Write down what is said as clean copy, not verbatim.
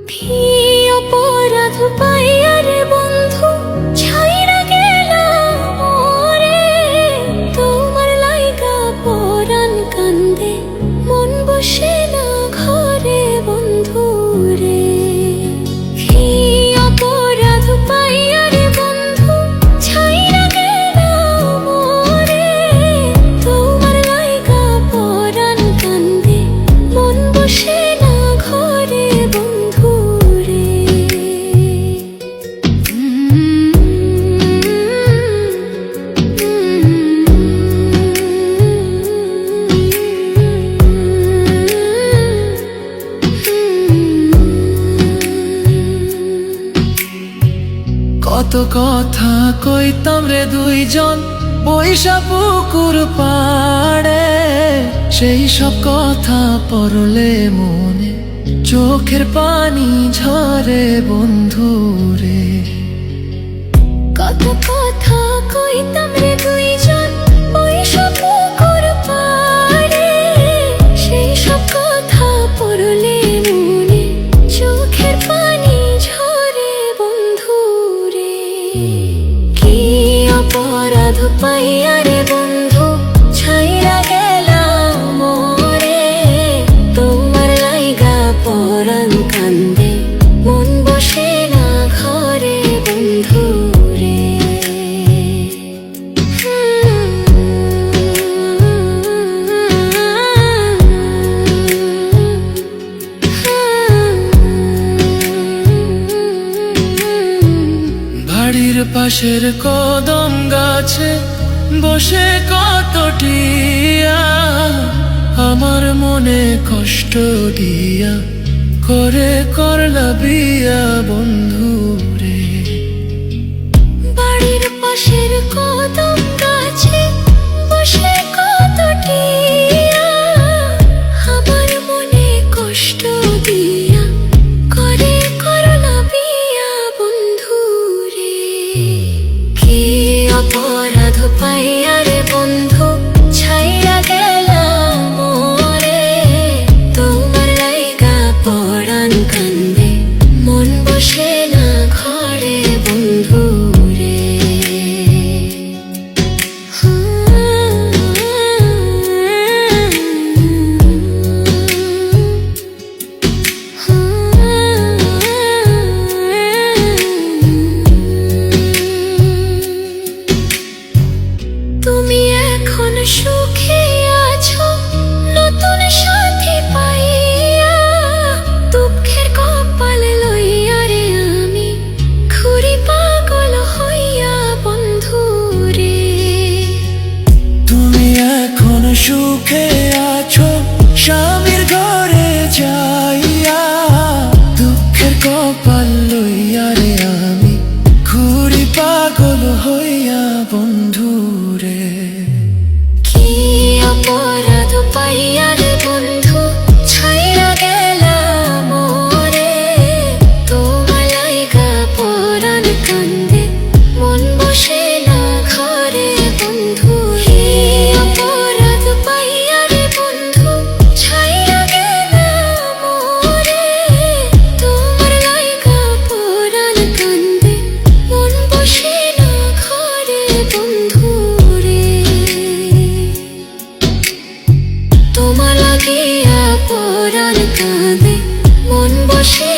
কি অপরাধ পাইয়া রে বন্ধু ছাইরা গেলাম মোরে, তোমার লাইগা পরাণ কান্দে মন বসে না ঘরে বন্ধু রে। কি অপরাধ পাইয়া রে বন্ধু ছাইরা গেলাম মোরে, তোমার লাইগা পরাণ কান্দে মন বসে না ঘরে বন্ধু রে। কত কথা কইতাম রে দুইজন বৈশা পুকুর পাড়ে, সেই সব কথা পড়লে মনে চোখের পানি ঝরে বন্ধু রে। কত কথা কইতাম রে দুইজন বৈশা পুকুর পাড়ে, সেই সব কথা পড়লে মনে চোখের পানি ঝরে বন্ধু রে। কি অপরাধ পাইয়া রে বন্ধু ছাইরা গেলাম মোরে, তোমার লাইগা পরাণ কান্দে মন বসে না ঘরে বন্ধু রে। বাড়ির পাশের কদম গাছে বসে কত টিয়া, আমার মনে কষ্ট দিয়া করে করলা বিয়া বন্ধু রে। বাড়ির পাশের কদম গাছে বসে কত টিয়া, আমার মনে কষ্ট দিয়া করে করলা বিয়া বন্ধু রে। কি অপরাধ পাইয়া রে বন্ধু ছাইরা গেলাম মোরে, তোমার লাইগা পরাণ কান্দে মন বসে না ঘরে বন্ধু রে। তুমি এখন সুখে আছো নতুন সাথী পাইয়া, দুঃখের কপাল লইয়া রে আমি ঘুরি পাগল হইয়া বন্ধু রে। তুমি এখন সুখে আছো স্বামীর ঘরে যাইয়া, দুঃখের কপাল লইয়া রে আমি ঘুরি পাগল হইয়া বন্ধু রে। কি অপরাধ পাইয়া রে বন্ধু ছাইরা গেলাম মোরে, তোমার লাইগা পরাণ কান্দে মন বসে না ঘরে বন্ধু রে। অপরাধ পাইয়া রে বন্ধু ছাইরা গেলাম মোরে, তোমার লাইগা পরাণ কান্দে মন বসে না ঘরে বন্ধু রে। তোমার লাগিয়া পরাণ কাঁদে মন বসে